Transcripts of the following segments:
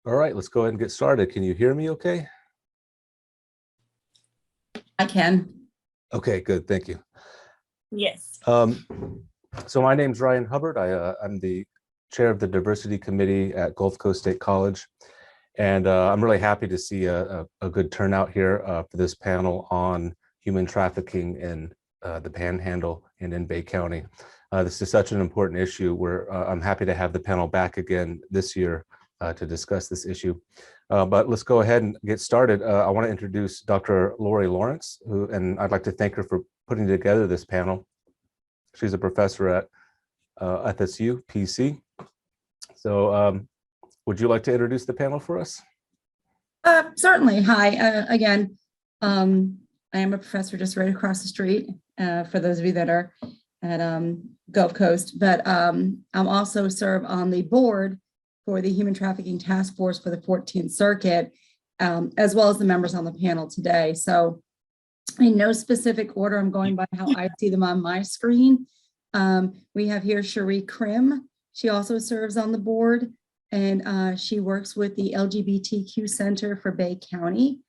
All right, let's go ahead and get started. Can you hear me okay? I can. Okay, good. Thank you. Yes. So my name's Ryan Hubbard. I'm the chair of the diversity committee at Gulf Coast State College. And I'm really happy to see a good turnout here for this panel on human trafficking in the Panhandle and in Bay County. This is such an important issue where I'm happy to have the panel back again this year to discuss this issue. But let's go ahead and get started. I want to introduce Dr. Laurie Lawrence, and I'd like to thank her for putting together this panel. She's a professor at FSU, PC. So would you like to introduce the panel for us? Certainly. Hi, again. I am a professor just right across the street, for those of you that are at Gulf Coast, but I'm also serve on the board for the Human Trafficking Task Force for the 14th Circuit, as well as the members on the panel today. So in no specific order, I'm going by how I see them on my screen. We have here Cherie Krim. She also serves on the board, and she works with the LGBTQ Center for Bay County.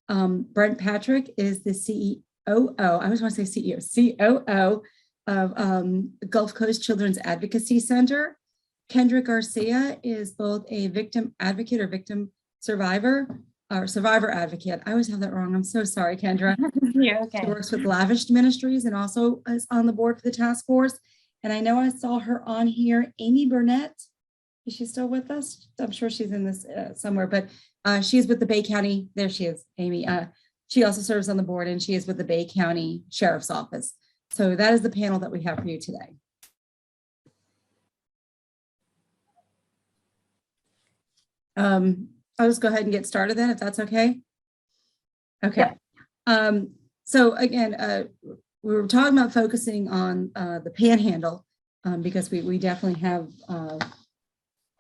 Brent Patrick is the COO, I always want to say CEO, COO of Gulf Coast Children's Advocacy Center. Kendra Garcia is both a victim advocate or victim survivor or survivor advocate. I always have that wrong. I'm so sorry, Kendra. You're okay. She works with Lavished Ministries and also is on the board for the task force. And I know I saw her on here, Amy Burnett. Is she still with us? I'm sure she's in this somewhere, but she's with the Bay County. There she is, Amy. She also serves on the board, and she is with the Bay County Sheriff's Office. So that is the panel that we have for you today. I'll just go ahead and get started then, if that's okay. Okay. Yeah. So again, we were talking about focusing on the Panhandle because we definitely have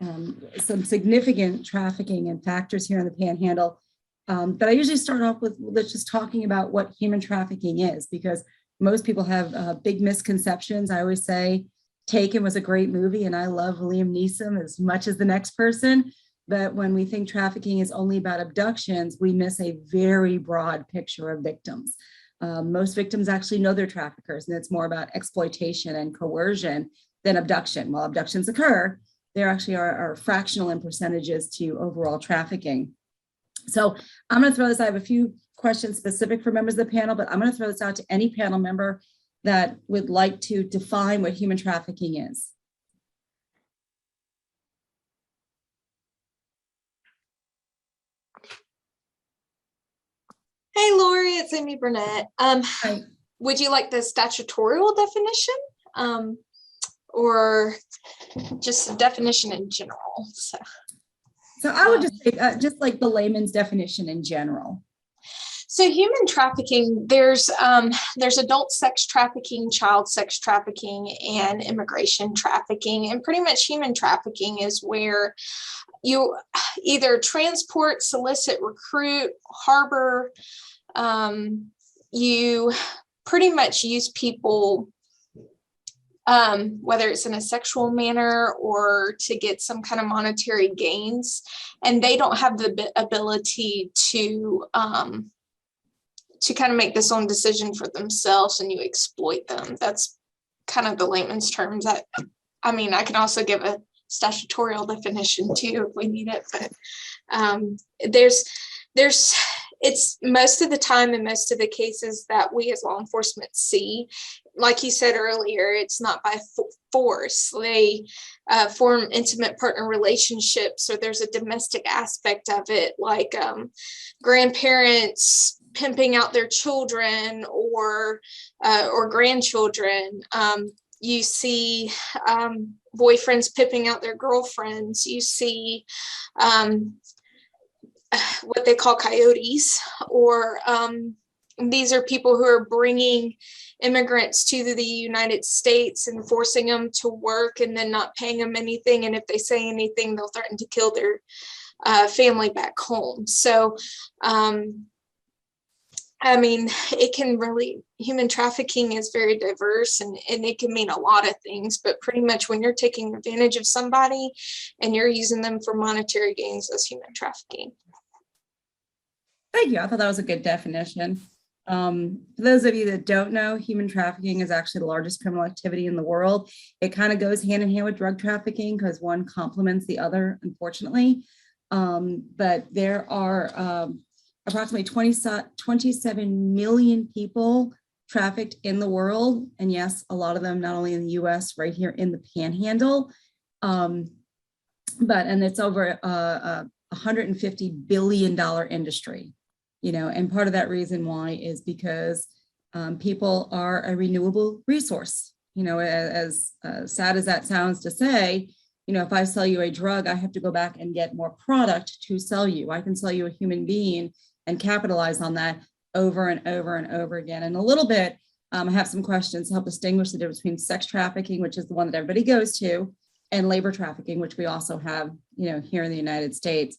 some significant trafficking and factors here in the Panhandle. But I usually start off with just talking about what human trafficking is, because most people have big misconceptions. I always say Taken was a great movie, and I love Liam Neeson as much as the next person. But when we think trafficking is only about abductions, we miss a very broad picture of victims. Most victims actually know they're traffickers, and it's more about exploitation and coercion than abduction. While abductions occur, there actually are fractional in percentages to overall trafficking. So I'm going to throw this. I have a few questions specific for members of the panel, but I'm going to throw this out to any panel member that would like to define what human trafficking is. Hey, Laurie, it's Amy Burnett. Hi. Would you like the statutorial definition or just the definition in general? So I would just say just like the layman's definition in general. So human trafficking, there's adult sex trafficking, child sex trafficking, and immigration trafficking. And pretty much human trafficking is where you either transport, solicit, recruit, harbor. You pretty much use people, whether it's in a sexual manner or to get some kind of monetary gains, and they don't have the ability to kind of make this own decision for themselves, and you exploit them. That's kind of the layman's terms. I mean, I can also give a statutorial definition too if we need it, but it's most of the time in most of the cases that we as law enforcement see, like you said earlier, it's not by force. They form intimate partner relationships, or there's a domestic aspect of it, like grandparents pimping out their children or grandchildren. You see boyfriends pimping out their girlfriends. You see what they call coyotes, or these are people who are bringing immigrants to the United States and forcing them to work and then not paying them anything. And if they say anything, they'll threaten to kill their family back home. So I mean, human trafficking is very diverse and it can mean a lot of things, but pretty much when you're taking advantage of somebody and you're using them for monetary gains, that's human trafficking. Thank you. I thought that was a good definition. For those of you that don't know, human trafficking is actually the largest criminal activity in the world. It kind of goes hand in hand with drug trafficking because one complements the other, unfortunately. But there are approximately 27 million people trafficked in the world. And yes, a lot of them not only in the US, right here in the Panhandle, and it's over a $150 billion industry. And part of that reason why is because people are a renewable resource. As sad as that sounds to say, if I sell you a drug, I have to go back and get more product to sell you. I can sell you a human being and capitalize on that over and over and over again. And a little bit, I have some questions to help distinguish the difference between sex trafficking, which is the one that everybody goes to, and labor trafficking, which we also have, here in the United States.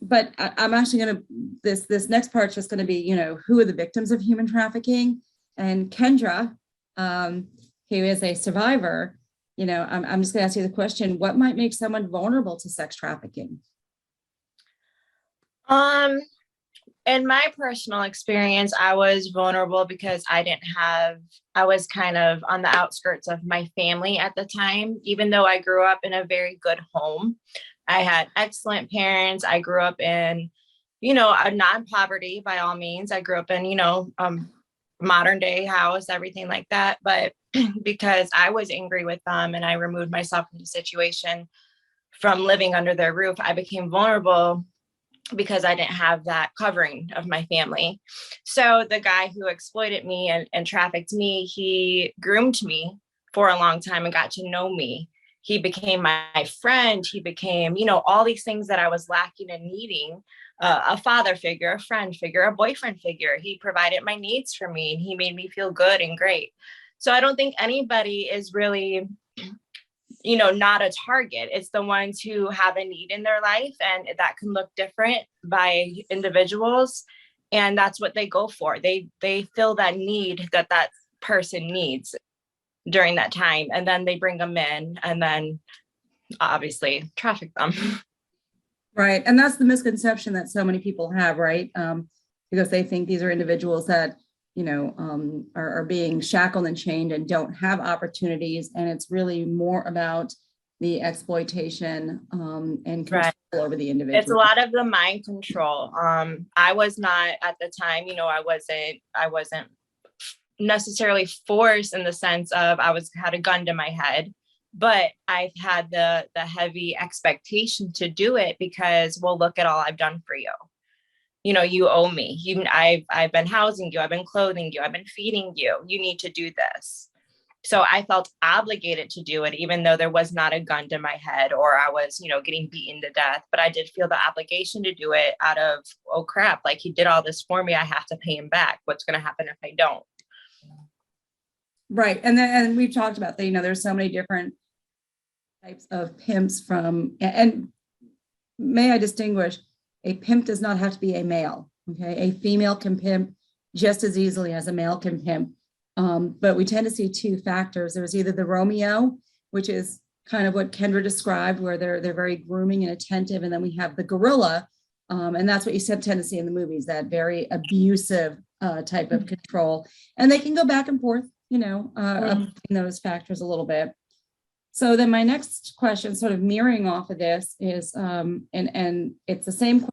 But I'm actually going to, this next part is just going to be, who are the victims of human trafficking? And Kendra, who is a survivor, I'm just going to ask you the question, what might make someone vulnerable to sex trafficking? In my personal experience, I was vulnerable because I was kind of on the outskirts of my family at the time, even though I grew up in a very good home. I had excellent parents. I grew up in, a non-poverty by all means. I grew up in, modern day house, everything like that. But because I was angry with them and I removed myself from the situation from living under their roof, I became vulnerable because I didn't have that covering of my family. So the guy who exploited me and trafficked me, he groomed me for a long time and got to know me. He became my friend. He became, all these things that I was lacking and needing, a father figure, a friend figure, a boyfriend figure. He provided my needs for me and he made me feel good and great. So I don't think anybody is really, not a target. It's the ones who have a need in their life, and that can look different by individuals. And that's what they go for. They fill that need that person needs during that time. And then they bring them in and then obviously traffic them. Right. And that's the misconception that so many people have, right? Because they think these are individuals that, are being shackled and chained and don't have opportunities. And it's really more about the exploitation and control over the individual. It's a lot of the mind control. I was not at the time, I wasn't necessarily forced in the sense of had a gun to my head, but I've had the heavy expectation to do it because, well, look at all I've done for you. You owe me. I've been housing you. I've been clothing you. I've been feeding you. You need to do this. So I felt obligated to do it, even though there was not a gun to my head or I was, getting beaten to death. But I did feel the obligation to do it out of, oh crap, like he did all this for me. I have to pay him back. What's going to happen if I don't? Right. And we've talked about that, there's so many different types of pimps and may I distinguish, a pimp does not have to be a male. Okay. A female can pimp just as easily as a male can pimp. But we tend to see two factors. There's either the Romeo, which is kind of what Kendra described, where they're very grooming and attentive. And then we have the gorilla. And that's what you tend to see in the movies, that very abusive type of control. And they can go back and forth, between those factors a little bit. So then my next question, sort of mirroring off of this, is, and it's the same question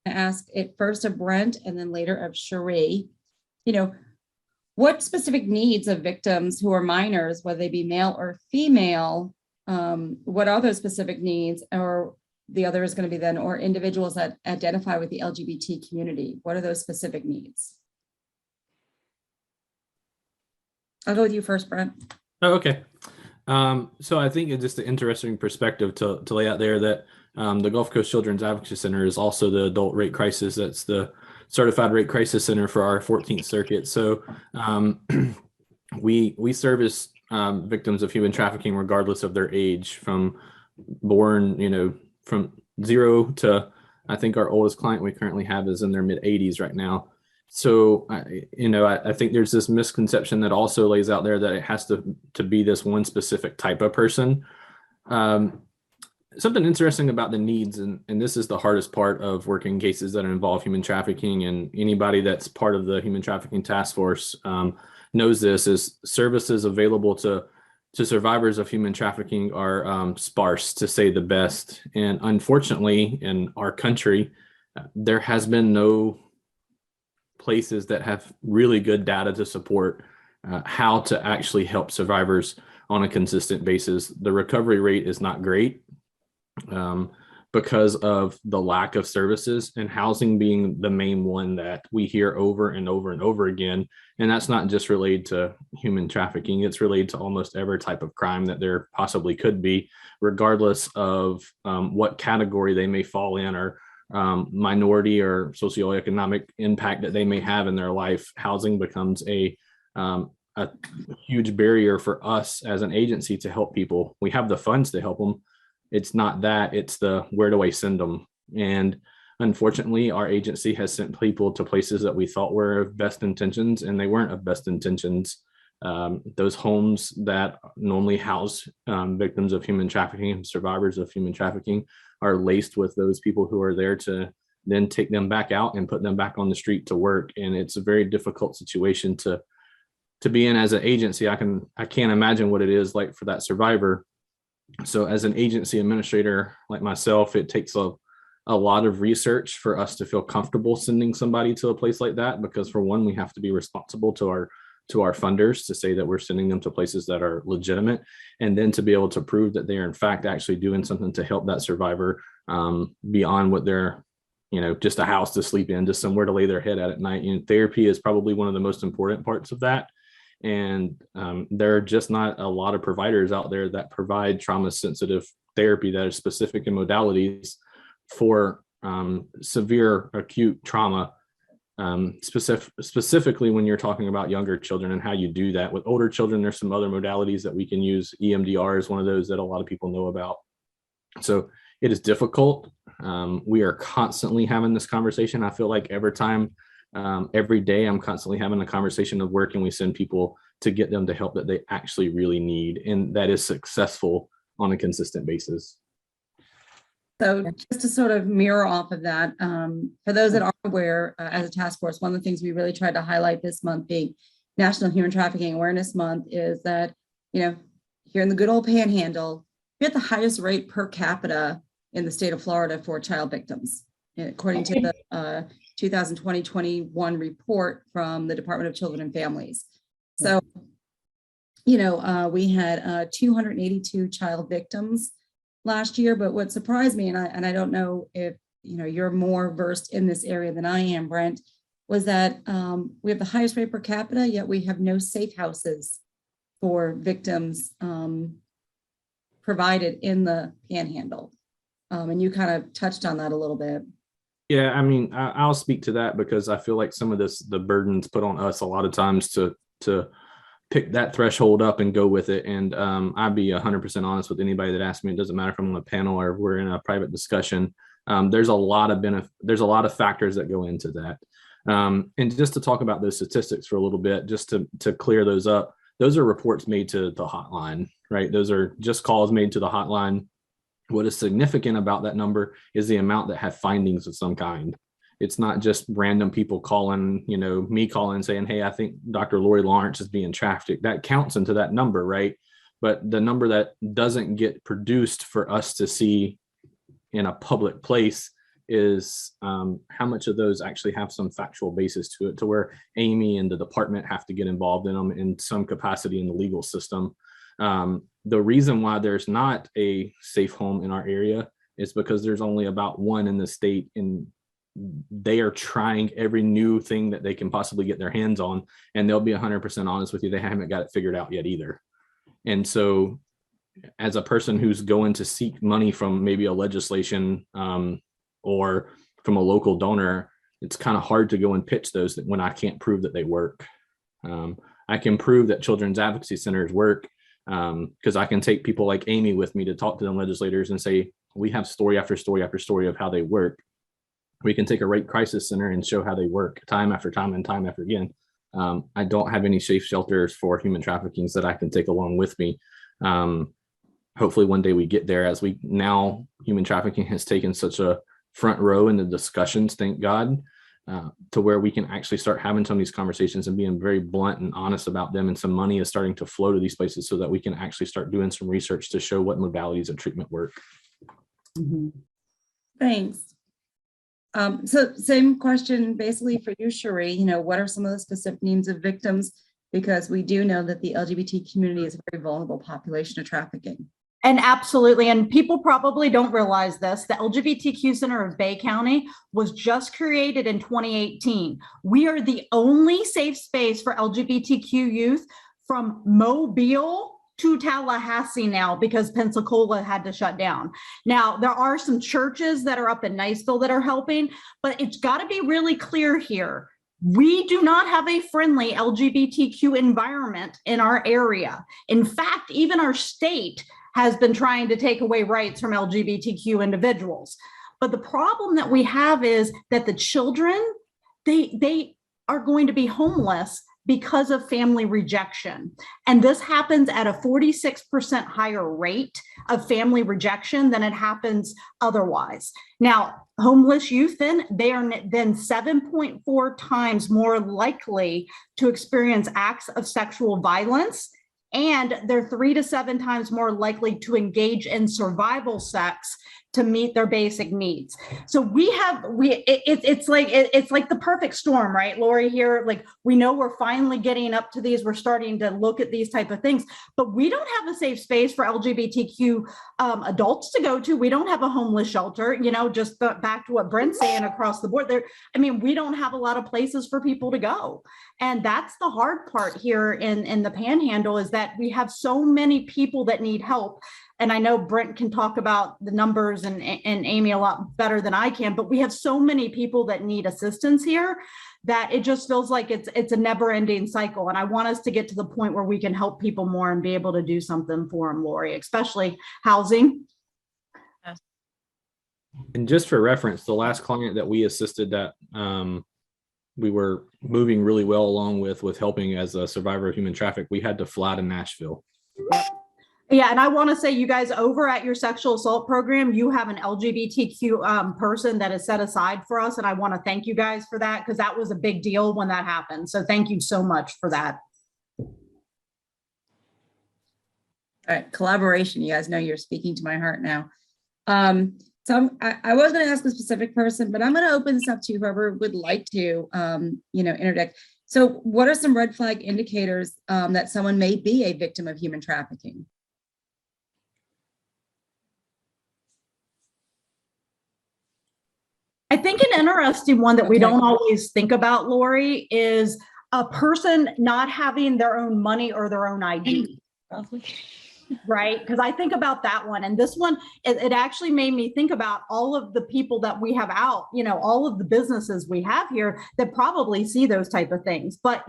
I asked it first of Brent and then later of Cherie. What specific needs of victims who are minors, whether they be male or female, what are those specific needs? Or the other is going to be then, or individuals that identify with the LGBT community, what are those specific needs? I'll go with you first, Brent. Oh, okay. So I think it's just an interesting perspective to lay out there that the Gulf Coast Children's Advocacy Center is also the adult rape crisis. That's the certified rape crisis center for our 14th circuit. So we service victims of human trafficking regardless of their age, from born, from 0 to I think our oldest client we currently have is in their mid 80s right now. So, I think there's this misconception that also lays out there that it has to be this one specific type of person. Something interesting about the needs, and this is the hardest part of working cases that involve human trafficking, and anybody that's part of the human trafficking task force knows this, is services available to survivors of human trafficking are sparse, to say the best. And unfortunately, in our country, there has been no places that have really good data to support how to actually help survivors on a consistent basis. The recovery rate is not great because of the lack of services, and housing being the main one that we hear over and over and over again. And that's not just related to human trafficking, it's related to almost every type of crime that there possibly could be, regardless of what category they may fall in, or minority or socioeconomic impact that they may have in their life. Housing becomes a huge barrier for us as an agency to help people. We have the funds to help them. It's not that, it's the where do I send them? And unfortunately, our agency has sent people to places that we thought were of best intentions, and they weren't of best intentions. Those homes that normally house victims of human trafficking and survivors of human trafficking are laced with those people who are there to then take them back out and put them back on the street to work. And it's a very difficult situation to be in as an agency. I can't imagine what it is like for that survivor. So as an agency administrator like myself, it takes a lot of research for us to feel comfortable sending somebody to a place like that, because for one, we have to be responsible to our funders to say that we're sending them to places that are legitimate, and then to be able to prove that they are in fact actually doing something to help that survivor beyond what they're, just a house to sleep in, just somewhere to lay their head at night. Therapy is probably one of the most important parts of that. And there are just not a lot of providers out there that provide trauma sensitive therapy that is specific in modalities for severe acute trauma. Specifically when you're talking about younger children and how you do that. With older children, there's some other modalities that we can use. EMDR is one of those that a lot of people know about. So it is difficult. We are constantly having this conversation. I feel like every day I'm constantly having a conversation of where can we send people to get them the help that they actually really need, and that is successful on a consistent basis. So just to sort of mirror off of that, for those that aren't aware, as a task force, one of the things we really tried to highlight this month, being National Human Trafficking Awareness Month, is that, here in the good old Panhandle, we have the highest rate per capita in the state of Florida for child victims, according to the 2020-21 report from the Department of Children and Families. So, we had 282 child victims last year, but what surprised me, and I don't know if you're more versed in this area than I am, Brent, was that we have the highest rate per capita, yet we have no safe houses for victims provided in the Panhandle. And you kind of touched on that a little bit. Yeah, I mean, I'll speak to that because I feel like some of the burdens put on us a lot of times to pick that threshold up and go with it. And I'd be 100% honest with anybody that asks me. It doesn't matter if I'm on a panel or we're in a private discussion. There's a lot of factors that go into that. And just to talk about those statistics for a little bit, just to clear those up, those are reports made to the hotline, right? Those are just calls made to the hotline. What is significant about that number is the amount that have findings of some kind. It's not just random people calling, me calling saying, hey, I think Dr. Laurie Lawrence is being trafficked. That counts into that number, right? But the number that doesn't get produced for us to see in a public place is how much of those actually have some factual basis to it, to where Amy and the department have to get involved in them in some capacity in the legal system. The reason why there's not a safe home in our area is because there's only about one in the state, and they are trying every new thing that they can possibly get their hands on. And they'll be 100% honest with you, they haven't got it figured out yet either. And so as a person who's going to seek money from maybe a legislation or from a local donor, it's kind of hard to go and pitch those when I can't prove that they work. I can prove that children's advocacy centers work because I can take people like Amy with me to talk to them legislators and say, we have story after story after story of how they work. we can take a rape crisis center and show how they work time after time and time after again. I don't have any safe shelters for human traffickings that I can take along with me. Hopefully one day we get there, as human trafficking has taken such a front row in the discussions, thank God, to where we can actually start having some of these conversations and being very blunt and honest about them. And some money is starting to flow to these places so that we can actually start doing some research to show what modalities of treatment work. Thanks. So same question basically for you, Cherie. What are some of the specific names of victims? Because we do know that the LGBT community is a very vulnerable population of trafficking. And absolutely. And people probably don't realize this. The LGBTQ Center of Bay County was just created in 2018. We are the only safe space for LGBTQ youth from Mobile to Tallahassee now, because Pensacola had to shut down. Now, there are some churches that are up in Niceville that are helping, but it's got to be really clear here. We do not have a friendly LGBTQ environment in our area. In fact, even our state has been trying to take away rights from LGBTQ individuals. But the problem that we have is that the children, they are going to be homeless because of family rejection. And this happens at a 46% higher rate of family rejection than it happens otherwise. Now, homeless youth, they are then 7.4 times more likely to experience acts of sexual violence, and they're 3 to 7 times more likely to engage in survival sex to meet their basic needs. So it's like the perfect storm, right, Laurie? Here, like, we know we're finally getting up to these. We're starting to look at these type of things, but we don't have a safe space for LGBTQ adults to go to. We don't have a homeless shelter. Just back to what Brent's saying across the board there. We don't have a lot of places for people to go, and that's the hard part here in the Panhandle, is that we have so many people that need help. And I know Brent can talk about the numbers and Amy a lot better than I can, but we have so many people that need assistance here that it just feels like it's a never-ending cycle. And I want us to get to the point where we can help people more and be able to do something for them, Laurie, especially housing. And just for reference, the last client that we assisted that we were moving really well along with helping as a survivor of human traffic, we had to fly to Nashville. Yeah, and I want to say, you guys, over at your sexual assault program, you have an LGBTQ person that is set aside for us. And I want to thank you guys for that, because that was a big deal when that happened. So thank you so much for that. All right, collaboration. You guys know you're speaking to my heart now. So I was going to ask a specific person, but I'm going to open this up to whoever would like to, interject. So what are some red flag indicators that someone may be a victim of human trafficking? I think an interesting one that we don't always think about, Laurie, is a person not having their own money or their own ID. Right? Because I think about that one, and this one, it actually made me think about all of the people that we have out, all of the businesses we have here that probably see those type of things. But,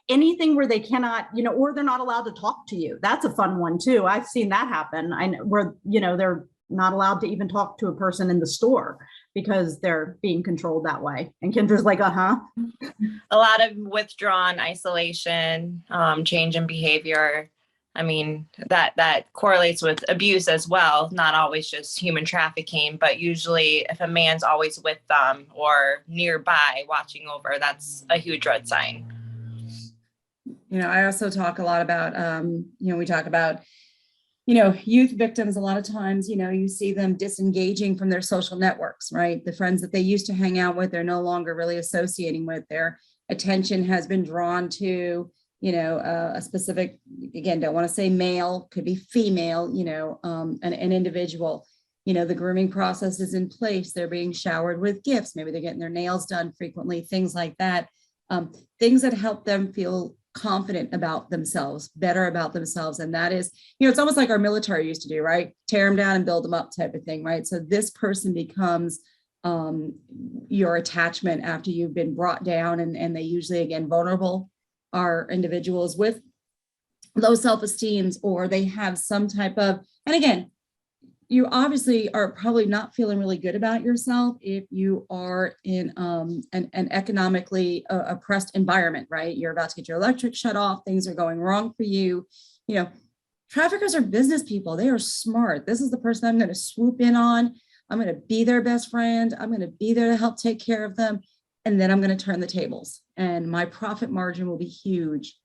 anything where they cannot, or they're not allowed to talk to you. That's a fun one too. I've seen that happen. Where, they're not allowed to even talk to a person in the store because they're being controlled that way. And Kendra's like, a lot of withdrawn isolation, change in behavior. That correlates with abuse as well, not always just human trafficking, but usually if a man's always with them or nearby watching over, that's a huge red sign. I also talk a lot about, we talk about, youth victims. A lot of times, you see them disengaging from their social networks, right? The friends that they used to hang out with, they're no longer really associating with. Their attention has been drawn to a specific, again, don't want to say male, could be female, an individual. The grooming process is in place. They're being showered with gifts. Maybe they're getting their nails done frequently, things like that. Things that help them feel confident about themselves, better about themselves. And that is, it's almost like our military used to do, right? Tear them down and build them up type of thing, right? So this person becomes your attachment after you've been brought down, and they usually, again, vulnerable are individuals with low self-esteems, or they have some type of, and again, you obviously are probably not feeling really good about yourself if you are in an economically oppressed environment, right? You're about to get your electric shut off. Things are going wrong for you. You know, traffickers are business people. They are smart. This is the person I'm going to swoop in on. I'm going to be their best friend. I'm going to be there to help take care of them. And then I'm going to turn the tables. And my profit margin will be huge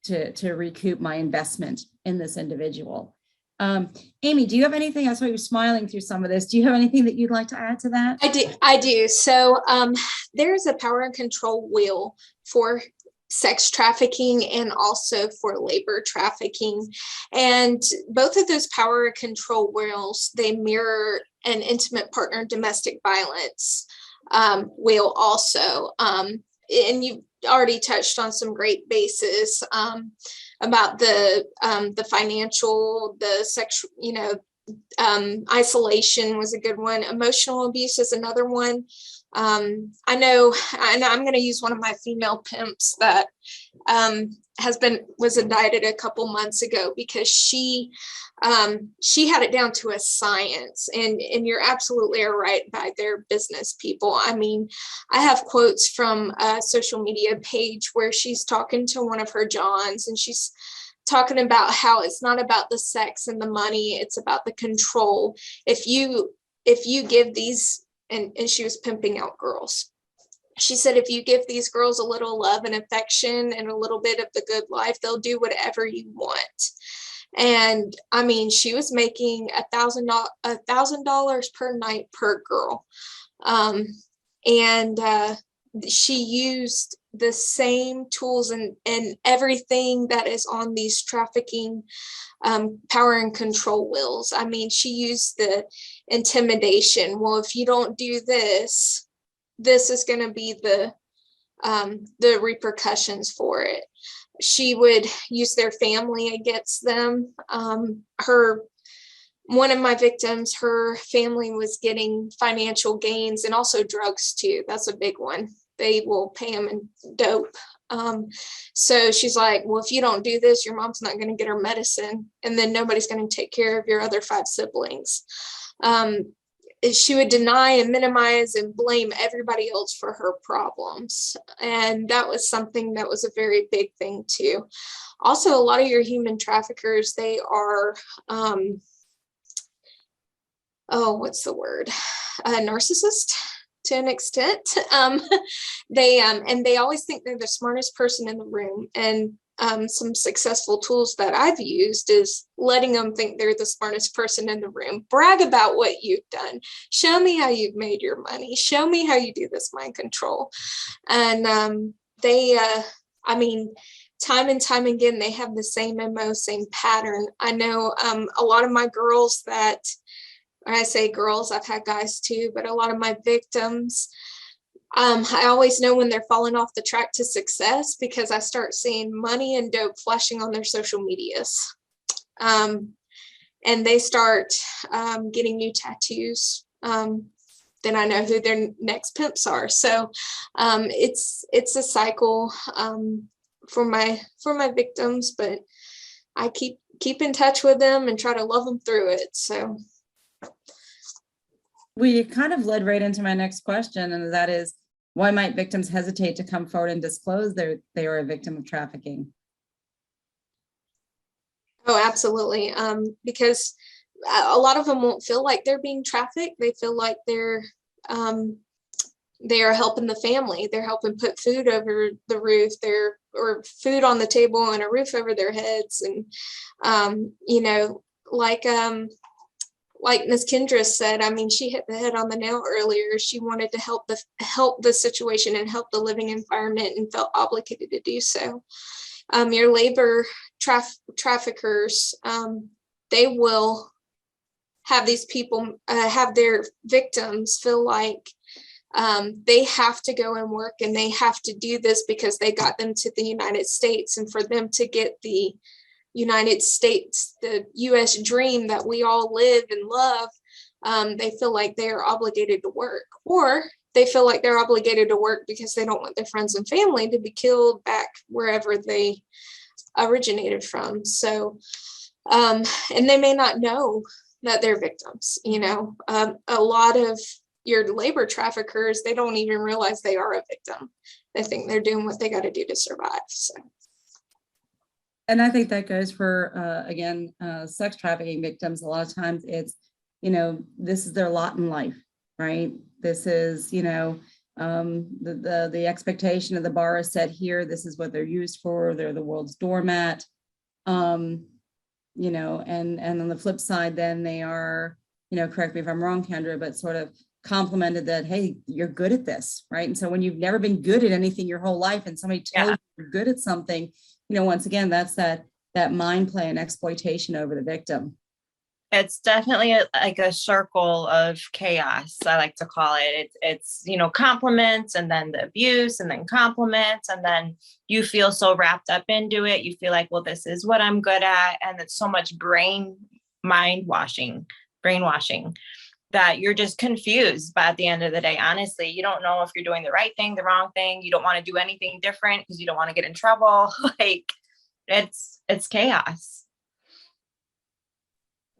to recoup my investment in this individual. Amy, do you have anything? I saw you smiling through some of this. Do you have anything that you'd like to add to that? I do. So there's a power and control wheel for sex trafficking and also for labor trafficking. And both of those power and control wheels, they mirror an intimate partner domestic violence wheel also. And you already touched on some great bases about the financial, the sexual, isolation was a good one. Emotional abuse is another one. I know, and I'm going to use one of my female pimps that was indicted a couple months ago because she had it down to a science, and you're absolutely right by their business people. I mean, I have quotes from a social media page where she's talking to one of her Johns, and she's talking about how it's not about the sex and the money, it's about the control. If you give these, and she was pimping out girls. She said, if you give these girls a little love and affection and a little bit of the good life, they'll do whatever you want. And I mean, she was making $1,000 per night per girl. She used the same tools and everything that is on these trafficking power and control wheels. I mean, she used the intimidation. Well, if you don't do this, this is going to be the repercussions for it. She would use their family against them. One of my victims, her family was getting financial gains and also drugs too. That's a big one. They will pay them in dope. So she's like, well, if you don't do this, your mom's not going to get her medicine, and then nobody's going to take care of your other 5 siblings. She would deny and minimize and blame everybody else for her problems. And that was something that was a very big thing too. Also, a lot of your human traffickers, they are, what's the word? Narcissist to an extent. They always think they're the smartest person in the room. And some successful tools that I've used is letting them think they're the smartest person in the room. Brag about what you've done. Show me how you've made your money. Show me how you do this mind control. And time and time again, they have the same MO, same pattern. I know a lot of my girls that, when I say girls, I've had guys too, but a lot of my victims, I always know when they're falling off the track to success because I start seeing money and dope flashing on their social medias. And they start getting new tattoos. Then I know who their next pimps are. So it's a cycle for my victims, but I keep in touch with them and try to love them through it. So we kind of led right into my next question, and that is, why might victims hesitate to come forward and disclose they are a victim of trafficking? Oh, absolutely. Because a lot of them won't feel like they're being trafficked. They feel like they are helping the family. They're helping put food over the roof, or food on the table and a roof over their heads. And, like Ms. Kendra said, I mean, she hit the head on the nail earlier. She wanted to help the situation and help the living environment and felt obligated to do so. Your labor traffickers, they will have these people, have their victims feel like they have to go and work, and they have to do this because they got them to the United States. And for them to get the United States, the US dream that we all live and love, they feel like they are obligated to work, or they feel like they're obligated to work because they don't want their friends and family to be killed back wherever they originated from. So, and they may not know that they're victims. A lot of your labor traffickers, they don't even realize they are a victim. They think they're doing what they got to do to survive. So. And I think that goes for, again, sex trafficking victims. A lot of times it's, this is their lot in life, right? This is, the expectation of the bar is set here. This is what they're used for. They're the world's doormat. And on the flip side, then they are, correct me if I'm wrong, Kendra, but sort of complimented that, hey, you're good at this, right? And so when you've never been good at anything your whole life and somebody tells you you're good at something, once again, that's that mind play and exploitation over the victim. It's definitely like a circle of chaos, I like to call it. It's compliments, and then the abuse, and then compliments, and then you feel so wrapped up into it. You feel like, well, this is what I'm good at. And it's so much brainwashing, that you're just confused. But at the end of the day, honestly, you don't know if you're doing the right thing, the wrong thing. You don't want to do anything different because you don't want to get in trouble. Like it's chaos.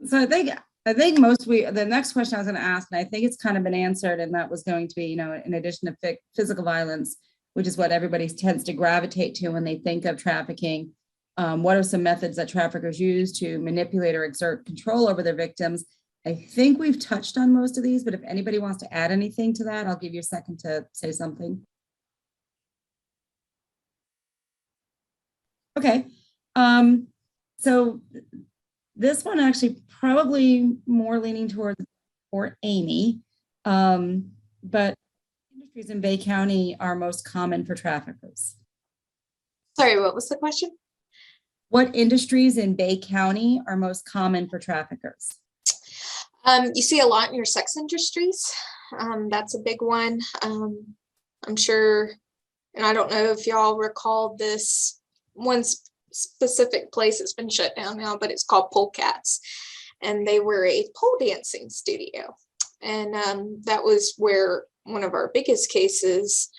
So I think the next question I was going to ask, and I think it's kind of been answered, and that was going to be, in addition to physical violence, which is what everybody tends to gravitate to when they think of trafficking. What are some methods that traffickers use to manipulate or exert control over their victims? I think we've touched on most of these, but if anybody wants to add anything to that, I'll give you a second to say something. Okay. So this one actually probably more leaning towards or Amy, but industries in Bay County are most common for traffickers. Sorry, what was the question? What industries in Bay County are most common for traffickers? You see a lot in your sex industries. That's a big one. I'm sure, and I don't know if y'all recall this one specific place that's been shut down now, but it's called Polecats, and they were a pole dancing studio, and that was where one of our biggest cases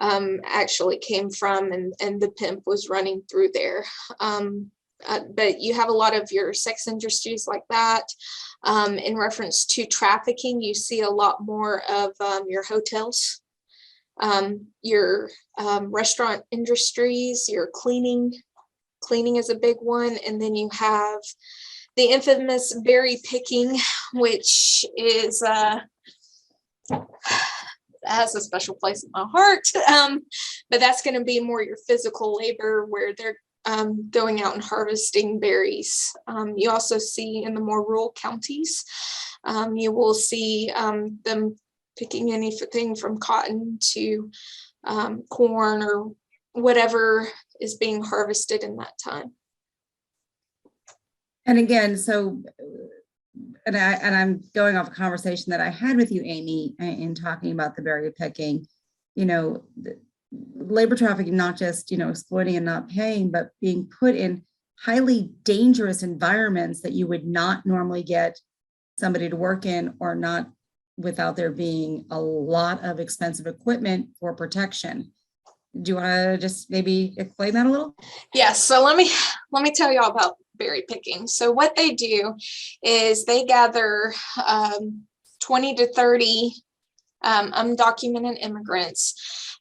actually came from, and the pimp was running through there. But you have a lot of your sex industries like that. In reference to trafficking, you see a lot more of your hotels, your restaurant industries, your cleaning is a big one. And then you have the infamous berry picking, which is has a special place in my heart. But that's going to be more your physical labor, where they're going out and harvesting berries. You also see in the more rural counties, you will see them picking anything from cotton to corn or whatever is being harvested in that time. And again, so, and I'm going off a conversation that I had with you, Amy, in talking about the berry picking, labor trafficking, not just, exploiting and not paying, but being put in highly dangerous environments that you would not normally get somebody to work in, or not without there being a lot of expensive equipment for protection. Do you want to just maybe explain that a little? Yes. So let me tell y'all about berry picking. So what they do is they gather 20 to 30 undocumented immigrants,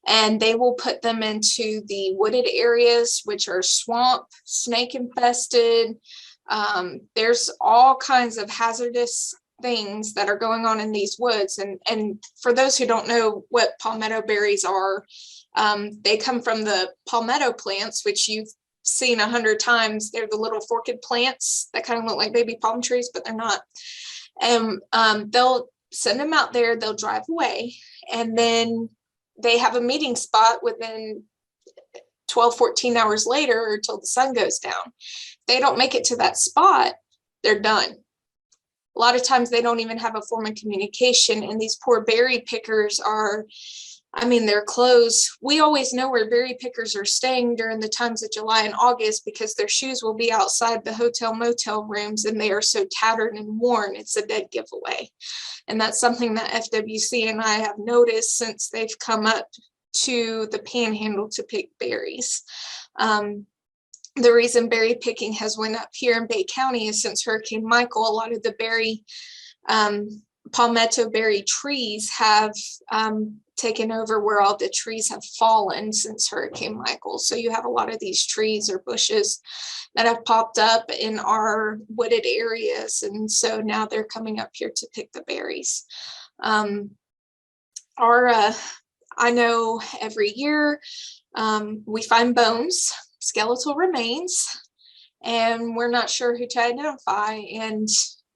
and they will put them into the wooded areas, which are swamp, snake infested. There's all kinds of hazardous things that are going on in these woods. And for those who don't know what palmetto berries are, they come from the palmetto plants, which you've seen 100 times. They're the little forked plants that kind of look like baby palm trees, but they're not. And they'll send them out there, they'll drive away, and then they have a meeting spot within 12, 14 hours later, or till the sun goes down. If they don't make it to that spot, they're done. A lot of times they don't even have a form of communication, and these poor berry pickers are, their clothes. We always know where berry pickers are staying during the times of July and August, because their shoes will be outside the hotel motel rooms, and they are so tattered and worn, it's a dead giveaway. And that's something that FWC and I have noticed since they've come up to the panhandle to pick berries. the reason berry picking has went up here in Bay County is since Hurricane Michael, a lot of the palmetto berry trees have taken over where all the trees have fallen since Hurricane Michael. So you have a lot of these trees or bushes that have popped up in our wooded areas. And so now they're coming up here to pick the berries. I know every year we find bones, skeletal remains, and we're not sure who to identify. And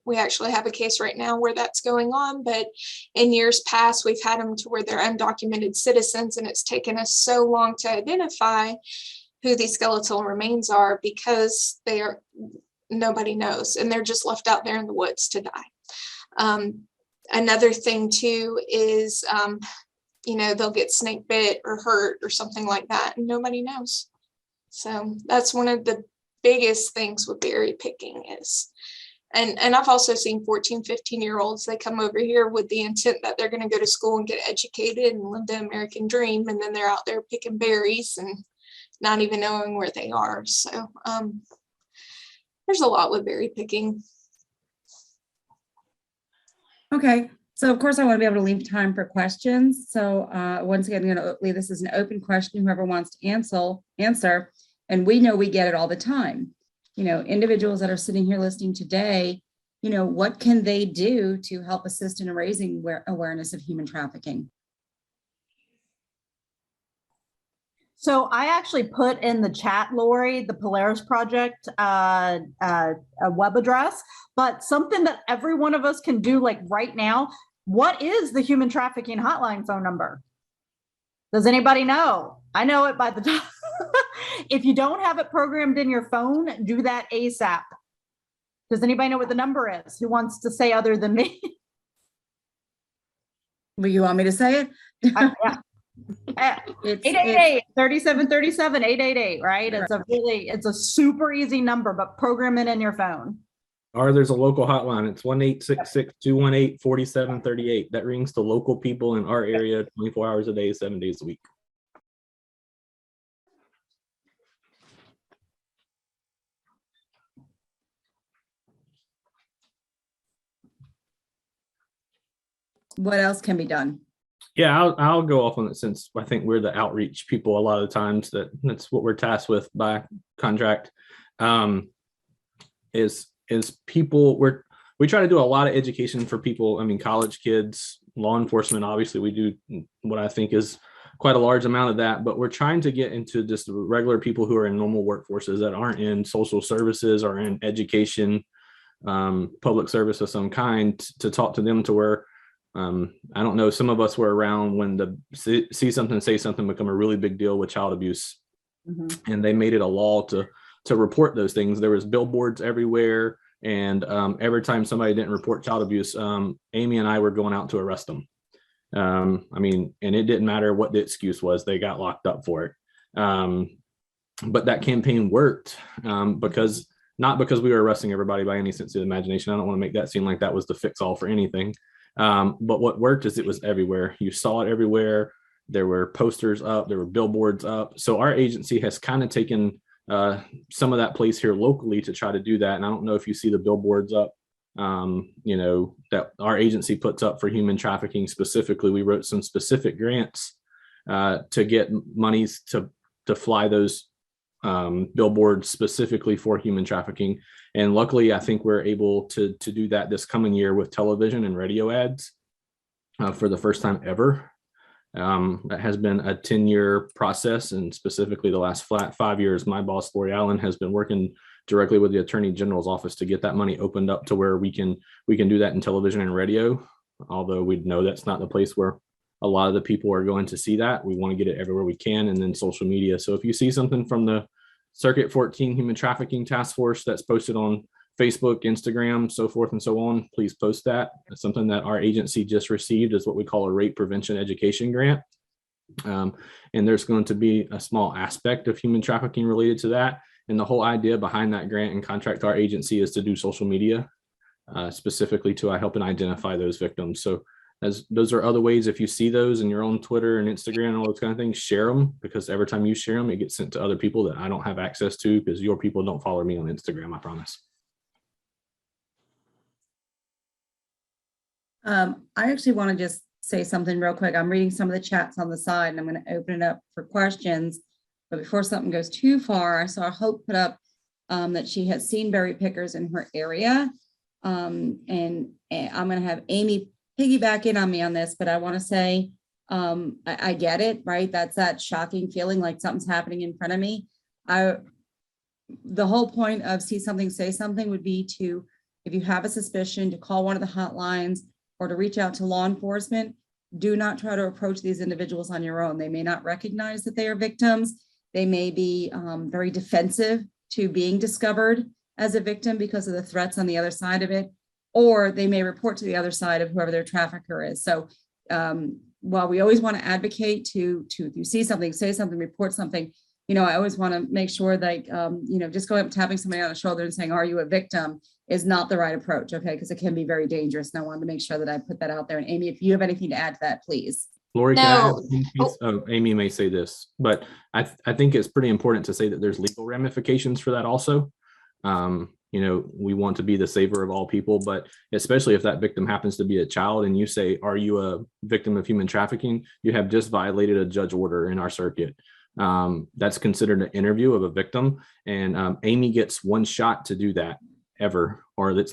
we actually have a case right now where that's going on, but in years past, we've had them to where they're undocumented citizens, and it's taken us so long to identify who these skeletal remains are because nobody knows, and they're just left out there in the woods to die. Another thing too is, they'll get snake bit or hurt or something like that, and nobody knows. So that's one of the biggest things with berry picking is, and I've also seen 14, 15-year-olds, they come over here with the intent that they're going to go to school and get educated and live the American dream. And then they're out there picking berries and not even knowing where they are. So there's a lot with berry picking. Okay. So of course I want to be able to leave time for questions. So once again, I'm going to leave this as an open question, whoever wants to answer. And we know we get it all the time. Individuals that are sitting here listening today, what can they do to help assist in raising awareness of human trafficking? So I actually put in the chat, Laurie, the Polaris Project a web address, but something that every one of us can do like right now. What is the human trafficking hotline phone number? Does anybody know? I know it by the top. If you don't have it programmed in your phone, do that ASAP. Does anybody know what the number is? Who wants to say other than me? Will you want me to say it? Yeah. 888-3737, 888, right? Right. It's a super easy number, but program it in your phone. Or there's a local hotline. It's 1-866-218-4738. That rings to local people in our area 24 hours a day, 7 days a week. What else can be done? Yeah, I'll go off on it since I think we're the outreach people a lot of the times. That's what we're tasked with by contract. Is people we try to do a lot of education for people. I mean, college kids, law enforcement. Obviously, we do what I think is quite a large amount of that. But we're trying to get into just regular people who are in normal workforces that aren't in social services or in education, public service of some kind, to talk to them to where. I don't know, some of us were around when the see something, say something become a really big deal with child abuse. Mm-hmm. And they made it a law to report those things. There was billboards everywhere. And every time somebody didn't report child abuse, Amy and I were going out to arrest them. And it didn't matter what the excuse was, they got locked up for it. But that campaign worked because we were arresting everybody by any sense of imagination. I don't want to make that seem like that was the fix all for anything. But what worked is it was everywhere. You saw it everywhere. There were posters up, there were billboards up. So our agency has kind of taken some of that place here locally to try to do that. And I don't know if you see the billboards up, that our agency puts up for human trafficking specifically. We wrote some specific grants to get monies to fly those billboards specifically for human trafficking. And luckily, I think we're able to do that this coming year with television and radio ads for the first time ever. That has been a 10-year process, and specifically the last 5 years, my boss, Laurie Allen, has been working directly with the Attorney General's office to get that money opened up to where we can do that in television and radio. Although we know that's not the place where a lot of the people are going to see that. We want to get it everywhere we can, and then social media. So if you see something from the Circuit 14 Human Trafficking Task Force that's posted on Facebook, Instagram, so forth and so on, please post that. It's something that our agency just received is what we call a rape prevention education grant. And there's going to be a small aspect of human trafficking related to that. And the whole idea behind that grant and contract to our agency is to do social media, specifically to help and identify those victims. So as those are other ways. If you see those in your own Twitter and Instagram and all those kind of things, share them, because every time you share them, it gets sent to other people that I don't have access to, because your people don't follow me on Instagram, I promise. I actually want to just say something real quick. I'm reading some of the chats on the side and I'm going to open it up for questions. But before something goes too far, I saw Hope put up that she has seen berry pickers in her area. And I'm going to have Amy piggyback in on me on this, but I want to say, I get it, right? That's that shocking feeling like something's happening in front of me. The whole point of see something, say something would be to, if you have a suspicion, to call one of the hotlines or to reach out to law enforcement. Do not try to approach these individuals on your own. They may not recognize that they are victims. They may be very defensive to being discovered as a victim because of the threats on the other side of it, or they may report to the other side of whoever their trafficker is. So while we always want to advocate to if you see something, say something, report something, you know, I always want to make sure that, you know, just going up, tapping somebody on the shoulder and saying, are you a victim, is not the right approach, okay? Because it can be very dangerous. And I wanted to make sure that I put that out there. And Amy, if you have anything to add to that, please. Lori, No. can I have one piece? Oh, Amy may say this, but I think it's pretty important to say that there's legal ramifications for that also. You know, we want to be the saver of all people, but especially if that victim happens to be a child and you say, are you a victim of human trafficking? You have just violated a judge order in our circuit. That's considered an interview of a victim. And Amy gets one shot to do that ever, or it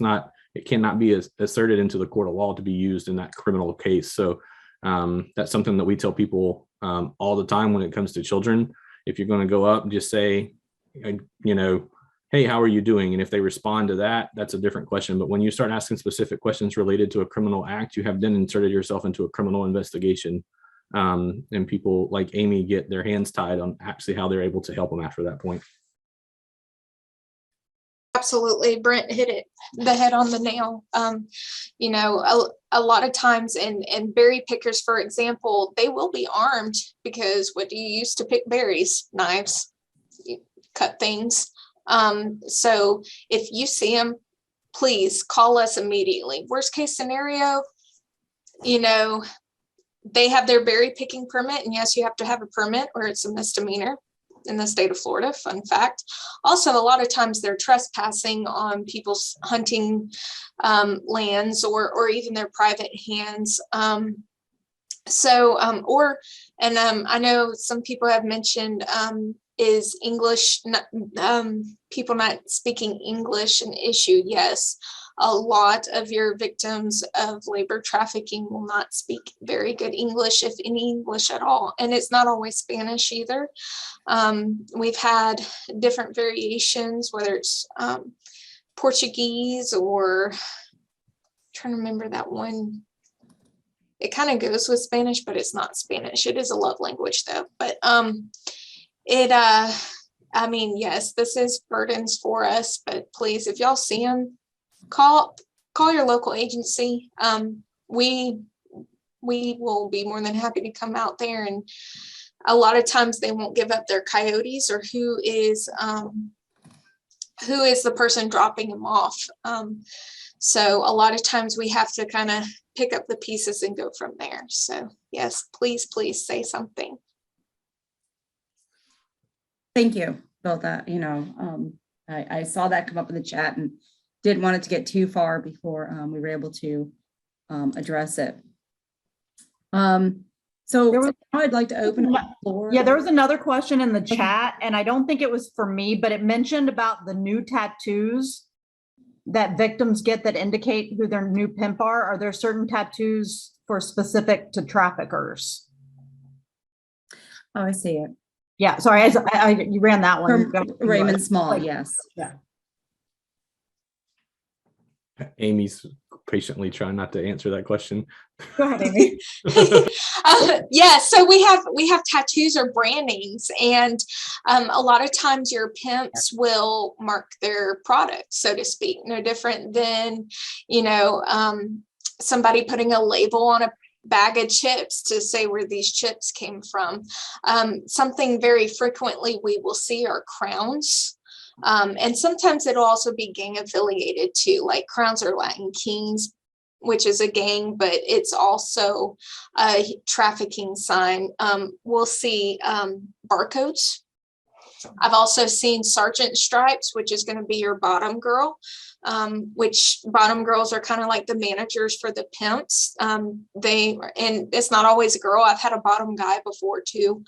cannot be asserted into the court of law to be used in that criminal case. So that's something that we tell people all the time when it comes to children. If you're going to go up and just say, you know, hey, how are you doing? And if they respond to that, that's a different question. But when you start asking specific questions related to a criminal act, you have then inserted yourself into a criminal investigation. And people like Amy get their hands tied on actually how they're able to help them after that point. Absolutely. Brent hit the head on the nail. You know, a lot of times in berry pickers, for example, they will be armed because what do you use to pick berries? Knives, you cut things. So if you see them, please call us immediately. Worst case scenario, you know, they have their berry picking permit, and yes, you have to have a permit or it's a misdemeanor in the state of Florida, fun fact. Also, a lot of times they're trespassing on people's hunting lands or even their private hands. I know some people have mentioned is English, people not speaking English an issue? Yes. A lot of your victims of labor trafficking will not speak very good English, if any English at all. And it's not always Spanish either. We've had different variations, whether it's Portuguese or I'm trying to remember that one. It kind of goes with Spanish, but it's not Spanish. It is a love language though. But I mean, yes, this is burdens for us, but please, if y'all see them, call your local agency. We will be more than happy to come out there. And a lot of times they won't give up their coyotes or who is the person dropping them off. So a lot of times we have to kind of pick up the pieces and go from there. So yes, please say something. Thank you about that. You know, I saw that come up in the chat and didn't want it to get too far before we were able to address it. So I'd like to open up the floor. Yeah, there was another question in the chat, and I don't think it was for me, but it mentioned about the new tattoos that victims get that indicate who their new pimp are. Are there certain tattoos for specific to traffickers? Oh, I see it. Yeah, sorry, you ran that one. From Raymond Small, yes. Yeah. Amy's patiently trying not to answer that question. Go ahead, Amy. Yeah, so we have tattoos or brand names, and a lot of times your pimps will mark their product, so to speak. No different than, you know, somebody putting a label on a bag of chips to say where these chips came from. Something very frequently we will see are crowns. And sometimes it'll also be gang affiliated too, like crowns are Latin kings, which is a gang, but it's also a trafficking sign. We'll see barcodes. I've also seen sergeant stripes, which is going to be your bottom girl, which bottom girls are kind of like the managers for the pimps. And it's not always a girl. I've had a bottom guy before too,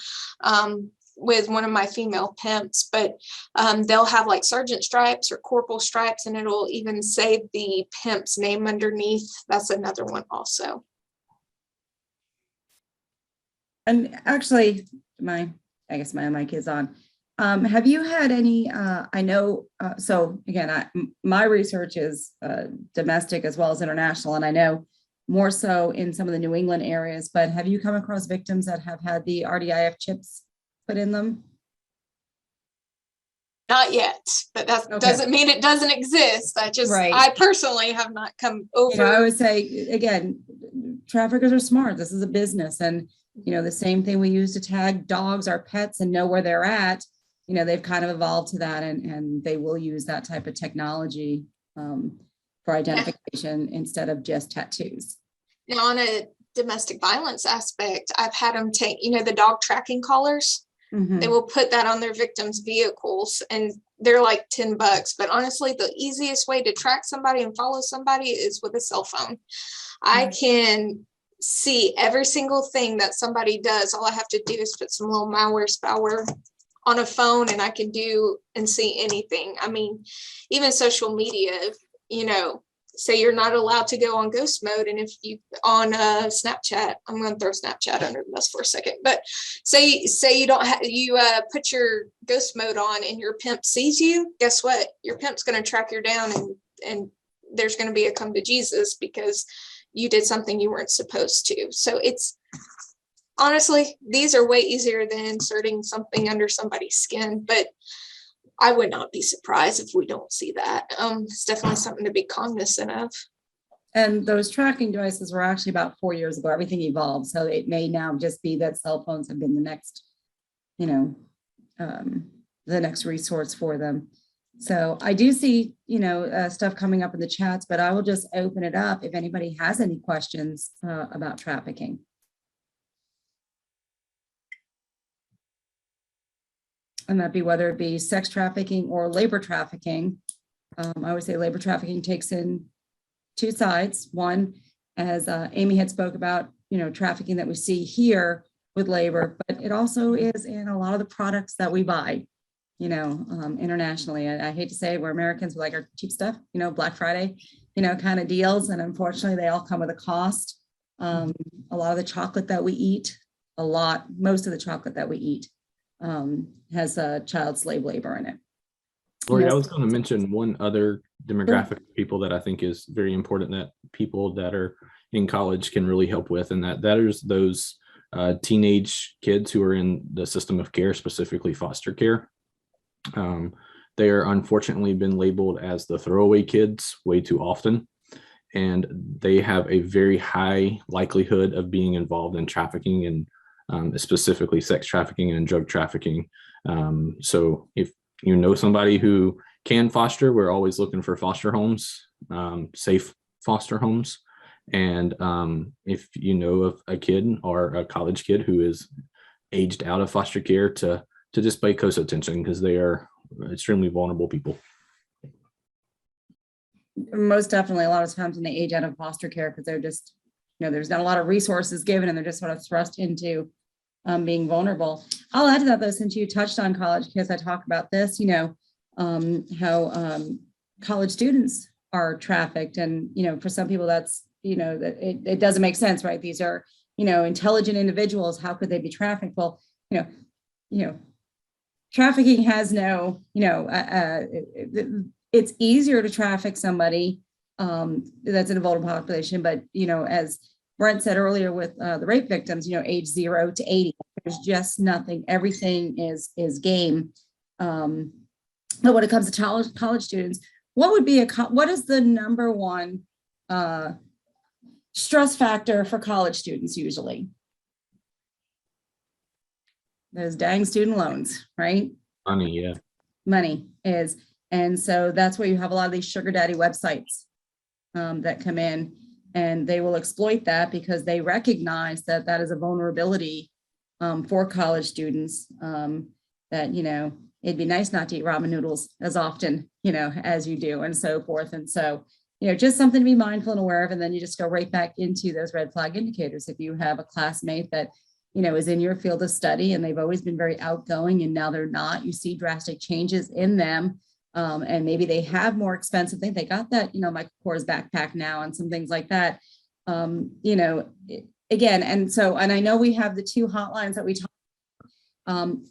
with one of my female pimps, but they'll have like sergeant stripes or corporal stripes, and it'll even say the pimp's name underneath. That's another one also. And actually, I guess my mic is on. Have you had any, I know, so again, my research is domestic as well as international, and I know more so in some of the New England areas, but have you come across victims that have had the RDIF chips put in them? Not yet, but that doesn't mean it doesn't exist. I personally have not come over. You know, I would say, again, traffickers are smart. This is a business. And, you know, the same thing we use to tag dogs, our pets, and know where they're at, you know, they've kind of evolved to that, and they will use that type of technology for identification instead of just tattoos. Now, on a domestic violence aspect, I've had them take, you know, the dog tracking collars. Mm-hmm. They will put that on their victims' vehicles, and they're like $10. But honestly, the easiest way to track somebody and follow somebody is with a cell phone. I can see every single thing that somebody does. All I have to do is put some little malware spyware on a phone, and I can do and see anything. I mean, even social media, you know, say you're not allowed to go on ghost mode. And if you on Snapchat, I'm going to throw Snapchat under the bus for a second, but say you don't have, you put your ghost mode on and your pimp sees you, guess what? Your pimp's going to track you down, and there's going to be a come to Jesus because you did something you weren't supposed to. So it's honestly, these are way easier than inserting something under somebody's skin, but I would not be surprised if we don't see that. It's definitely something to be cognizant of. And those tracking devices were actually about 4 years ago. Everything evolved. So it may now just be that cell phones have been the next, you know, the next resource for them. So I do see, you know, stuff coming up in the chats, but I will just open it up if anybody has any questions about trafficking. And that'd be whether it be sex trafficking or labor trafficking. I would say labor trafficking takes in two sides. One, as Amy had spoke about, you know, trafficking that we see here with labor, but it also is in a lot of the products that we buy, you know, internationally. I hate to say it, we're Americans, we like our cheap stuff, you know, Black Friday, you know, kind of deals. And unfortunately, they all come with a cost. A lot of the chocolate that we eat, most of the chocolate that we eat has child slave labor in it. Laurie, I was going to mention one other demographic of people that I think is very important that people that are in college can really help with, and that is those teenage kids who are in the system of care, specifically foster care. They are unfortunately been labeled as the throwaway kids way too often, and they have a very high likelihood of being involved in trafficking, and specifically sex trafficking and drug trafficking. So if you know somebody who can foster, we're always looking for foster homes, safe foster homes. And if you know of a kid or a college kid who is aged out of foster care, to just pay close attention, because they are extremely vulnerable people. Most definitely, a lot of times when they age out of foster care, because they're just, you know, there's not a lot of resources given, and they're just sort of thrust into being vulnerable. I'll add to that though, since you touched on college, because I talk about this, you know, how college students are trafficked, and, you know, for some people that's, you know, that it doesn't make sense, right? These are, you know, intelligent individuals. How could they be trafficked? Well, you know, trafficking has no, you know, it's easier to traffic somebody that's in a vulnerable population, but, you know, as Brent said earlier with the rape victims, you know, age 0 to 80, there's just nothing. Everything is game. But when it comes to college students, what is the number one stress factor for college students usually? Those dang student loans, right? Money, yeah. Money is, and so that's where you have a lot of these sugar daddy websites that come in. and they will exploit that because they recognize that that is a vulnerability for college students, that, you know, it'd be nice not to eat ramen noodles as often, you know, as you do, and so forth. And so, you know, just something to be mindful and aware of. And then you just go right back into those red flag indicators. If you have a classmate that, you know, is in your field of study and they've always been very outgoing and now they're not, you see drastic changes in them. And maybe they have more expensive things. They got that, you know, Michael Kors backpack now and some things like that. You know, again, and so, and I know we have the 2 hotlines that we talk.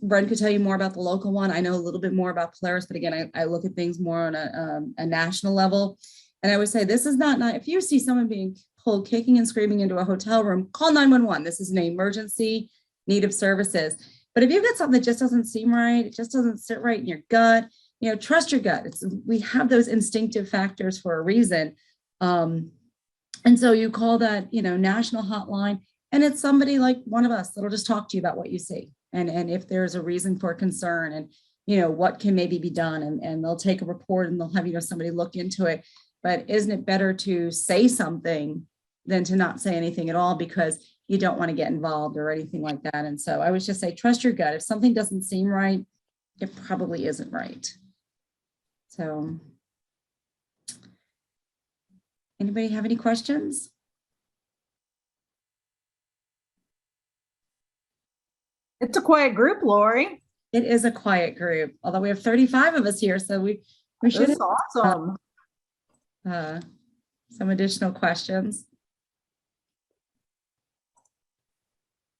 Brent could tell you more about the local one. I know a little bit more about Polaris, but again, I look at things more on a national level. And I would say this is not, if you see someone being pulled kicking and screaming into a hotel room, call 911. This is an emergency need of services. But if you've got something that just doesn't seem right, it just doesn't sit right in your gut, you know, trust your gut. We have those instinctive factors for a reason. And so you call that, you know, national hotline, and it's somebody like one of us that'll just talk to you about what you see. And if there's a reason for concern and, you know, what can maybe be done, and they'll take a report and they'll have, you know, somebody look into it. But isn't it better to say something than to not say anything at all because you don't want to get involved or anything like that? And so I would just say, trust your gut. If something doesn't seem right, it probably isn't right. So anybody have any questions? It's a quiet group, Laurie. It is a quiet group, although we have 35 of us here, so we should That's awesome. Some additional questions.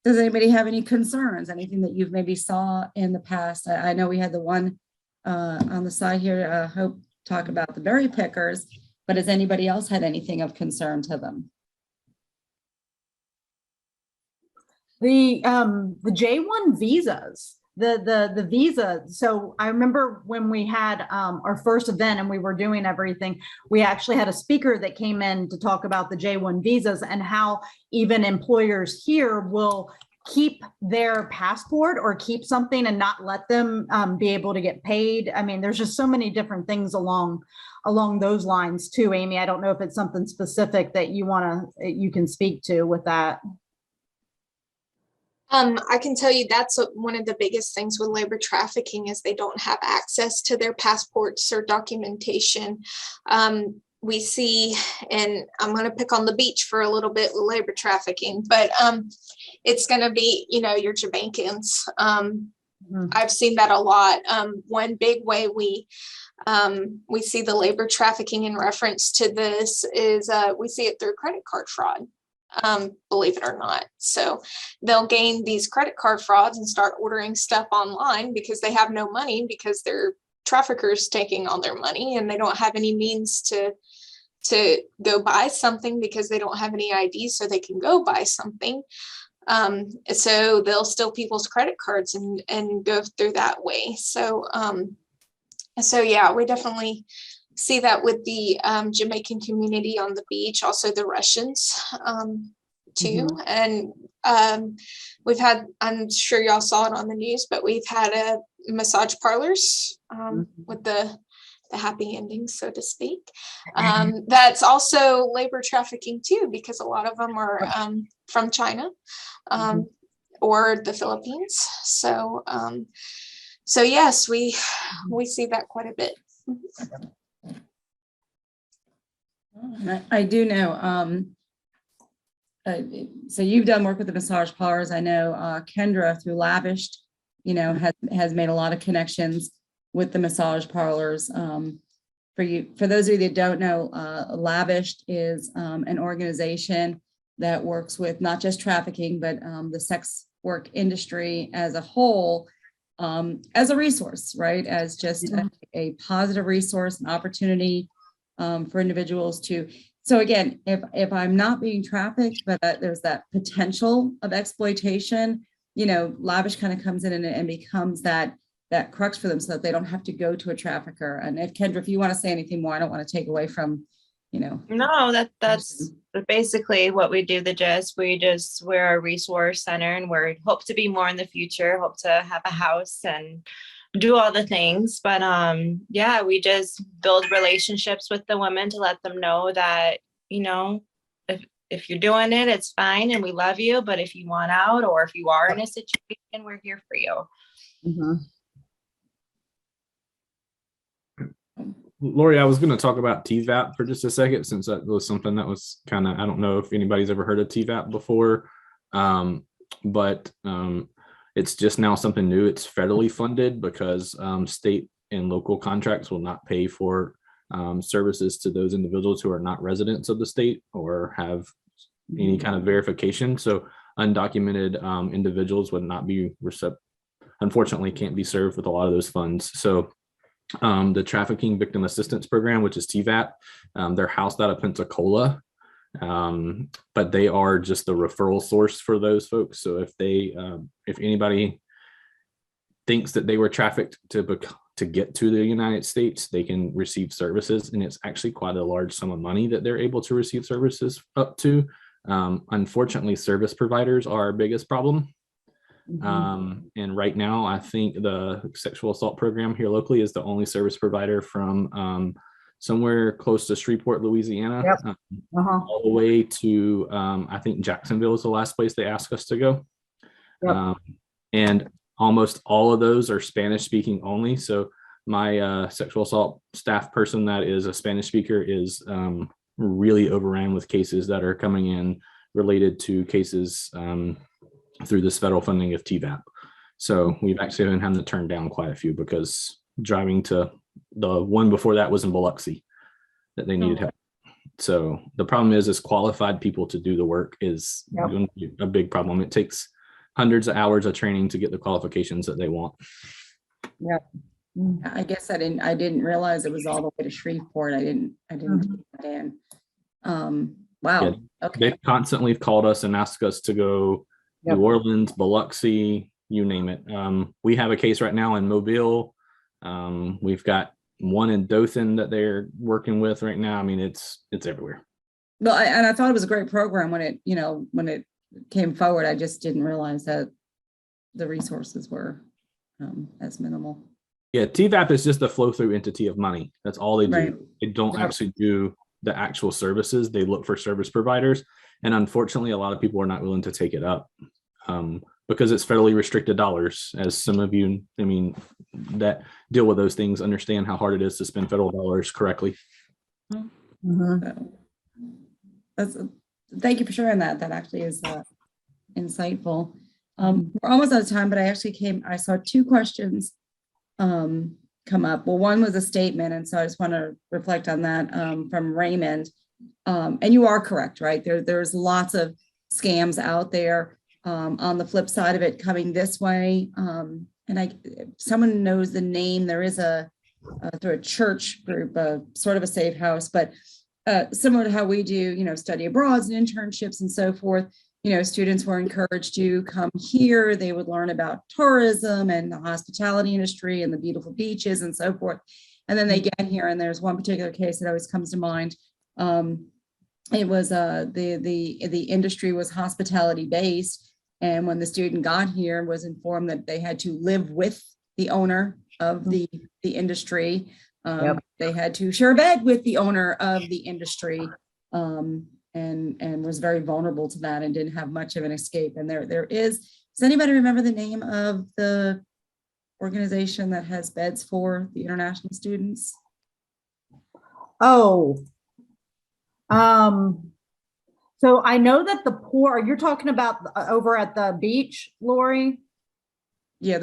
Does anybody have any concerns? Anything that you've maybe saw in the past? I know we had the one on the side here, Hope talk about the berry pickers, but has anybody else had anything of concern to them? The J1 visas, the visa. So I remember when we had our first event and we were doing everything, we actually had a speaker that came in to talk about the J1 visas and how even employers here will keep their passport or keep something and not let them be able to get paid. I mean, there's just so many different things along those lines too. Amy, I don't know if it's something specific that you can speak to with that. I can tell you that's one of the biggest things with labor trafficking is they don't have access to their passports or documentation. We see, and I'm going to pick on the beach for a little bit with labor trafficking, but it's going to be, you know, your Jamaicans. I've seen that a lot. One big way we see the labor trafficking in reference to this is we see it through credit card fraud. Believe it or not. So they'll gain these credit card frauds and start ordering stuff online because they have no money because they're traffickers taking all their money and they don't have any means to go buy something because they don't have any ID so they can go buy something. So they'll steal people's credit cards and go through that way. So yeah, we definitely see that with the Jamaican community on the beach, also the Russians too. And we've had, I'm sure y'all saw it on the news, but we've had massage parlors with the happy endings, so to speak. That's also labor trafficking too, because a lot of them are from China or the Philippines. So yes, we see that quite a bit. I do know. So you've done work with the massage parlors. I know Kendra through Lavished, you know, has made a lot of connections with the massage parlors. For those of you that don't know, Lavished is an organization that works with not just trafficking, but the sex work industry as a whole, as a resource, right? As just a positive resource, an opportunity for individuals to. So again, if I'm not being trafficked, but there's that potential of exploitation, you know, Lavish kind of comes in and becomes that crux for them so that they don't have to go to a trafficker. And if Kendra, if you want to say anything more, I don't want to take away from, you know. No, that's basically what we do. We're a resource center and we hope to be more in the future, hope to have a house and do all the things. But yeah, we just build relationships with the women to let them know that, you know, if you're doing it, it's fine and we love you. But if you want out, or if you are in a situation, we're here for you. Mhm. Laurie, I was going to talk about TVAP for just a second, since that was something that was kind of, I don't know if anybody's ever heard of TVAP before, but it's just now something new. It's federally funded because state and local contracts will not pay for services to those individuals who are not residents of the state or have any kind of verification. So undocumented individuals would not be unfortunately can't be served with a lot of those funds. So the Trafficking Victim Assistance Program, which is TVAP, they're housed out of Pensacola, but they are just the referral source for those folks. So if anybody thinks that they were trafficked to get to the United States, they can receive services, and it's actually quite a large sum of money that they're able to receive services up to. Unfortunately, service providers are our biggest problem. And right now, I think the sexual assault program here locally is the only service provider from somewhere close to Shreveport, Louisiana, all the way to I think Jacksonville is the last place they asked us to go. And almost all of those are Spanish speaking only. So my sexual assault staff person that is a Spanish speaker is really overran with cases that are coming in related to cases through this federal funding of TVAP. So we've actually been having to turn down quite a few because driving to the one before that was in Biloxi that they needed help. So the problem is qualified people to do the work is going to be a big problem. It takes hundreds of hours of training to get the qualifications that they want. I guess I didn't realize it was all the way to Shreveport. I didn't take that in. Wow. Yeah, Okay. they constantly called us and asked us to go New Orleans, Biloxi, you name it. We have a case right now in Mobile. We've got one in Dothan that they're working with right now. I mean, it's everywhere. Well, I thought it was a great program when it came forward. I just didn't realize that the resources were as minimal. Yeah, TVAP is just a flow through entity of money. That's all they do. Right. They don't actually do the actual services. They look for service providers. And unfortunately, a lot of people are not willing to take it up because it's federally restricted dollars. As some of you, that deal with those things understand how hard it is to spend federal dollars correctly. So, thank you for sharing that. That actually is insightful. We're almost out of time, but I saw two questions come up. Well, one was a statement, and so I just want to reflect on that from Raymond. And you are correct, right? There's lots of scams out there. On the flip side of it, coming this way, and someone knows the name. There is through a church group, sort of a safe house, but similar to how we do, study abroads and internships and so forth. Students were encouraged to come here. They would learn about tourism and the hospitality industry and the beautiful beaches and so forth. And then they get here, and there's one particular case that always comes to mind. It was the industry was hospitality based. And when the student got here, was informed that they had to live with the owner of the industry. They had to share a bed with the owner of the industry, and was very vulnerable to that and didn't have much of an escape. And does anybody remember the name of the organization that has beds for the international students? So I know that the poor, you're talking about over at the beach, Laurie? Yeah,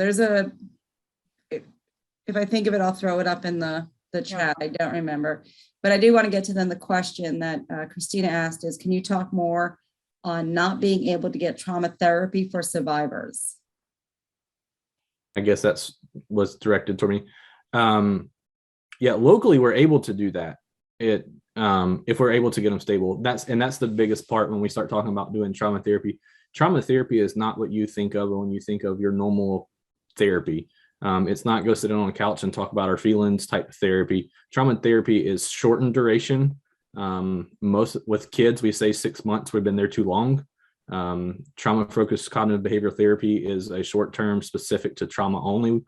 if I think of it, I'll throw it up in the chat. I don't remember, but I do want to get to then the question that Christina asked is, can you talk more on not being able to get trauma therapy for survivors? I guess was directed toward me. Yeah, locally we're able to do that. If we're able to get them stable, that's the biggest part when we start talking about doing trauma therapy. Trauma therapy is not what you think of when you think of your normal therapy. It's not go sit on a couch and talk about our feelings type of therapy. Trauma therapy is shortened duration. Most with kids, we say 6 months. We've been there too long. Trauma focused cognitive behavioral therapy is a short term specific to trauma only.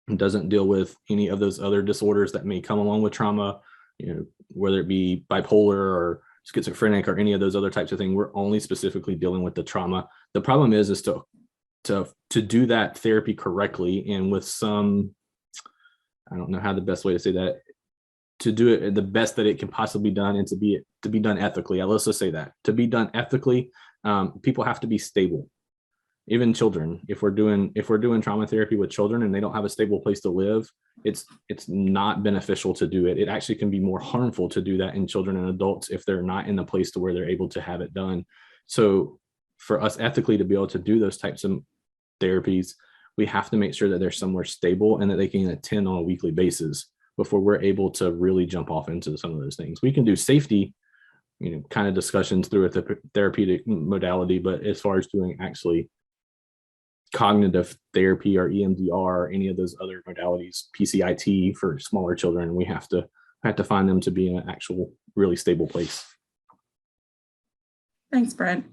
It doesn't deal with any of those other disorders that may come along with trauma, whether it be bipolar or schizophrenic or any of those other types of things. We're only specifically dealing with the trauma. The problem is to do that therapy correctly and with some, I don't know how the best way to say that, to do it the best that it can possibly be done, and to be done ethically. Let's just say that to be done ethically, people have to be stable. Even children, if we're doing trauma therapy with children and they don't have a stable place to live, it's not beneficial to do it. It actually can be more harmful to do that in children and adults if they're not in a place to where they're able to have it done. So for us ethically to be able to do those types of therapies, we have to make sure that they're somewhere stable and that they can attend on a weekly basis before we're able to really jump off into some of those things. We can do safety, kind of discussions through a therapeutic modality, but as far as doing actually cognitive therapy or EMDR or any of those other modalities, PCIT for smaller children, we have to find them to be in an actual really stable place. Thanks, Brent.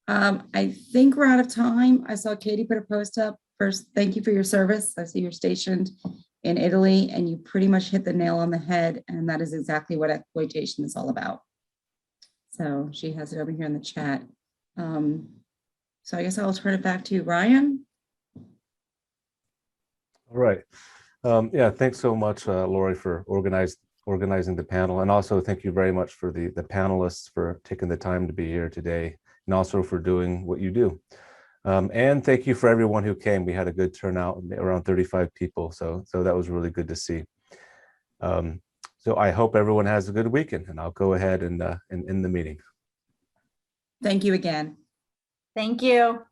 I think we're out of time. I saw Katie put a post up. First, thank you for your service. I see you're stationed in Italy and you pretty much hit the nail on the head. And that is exactly what exploitation is all about. So she has it over here in the chat. So I guess I'll turn it back to Ryan. All right. Yeah, thanks so much, Laurie, for organizing the panel. And also thank you very much for the panelists for taking the time to be here today, and also for doing what you do. And thank you for everyone who came. We had a good turnout, around 35 people. So that was really good to see. So I hope everyone has a good weekend, and I'll go ahead and end the meeting. Thank you again. Thank you.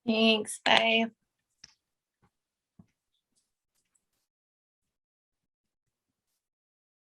Thanks. Bye.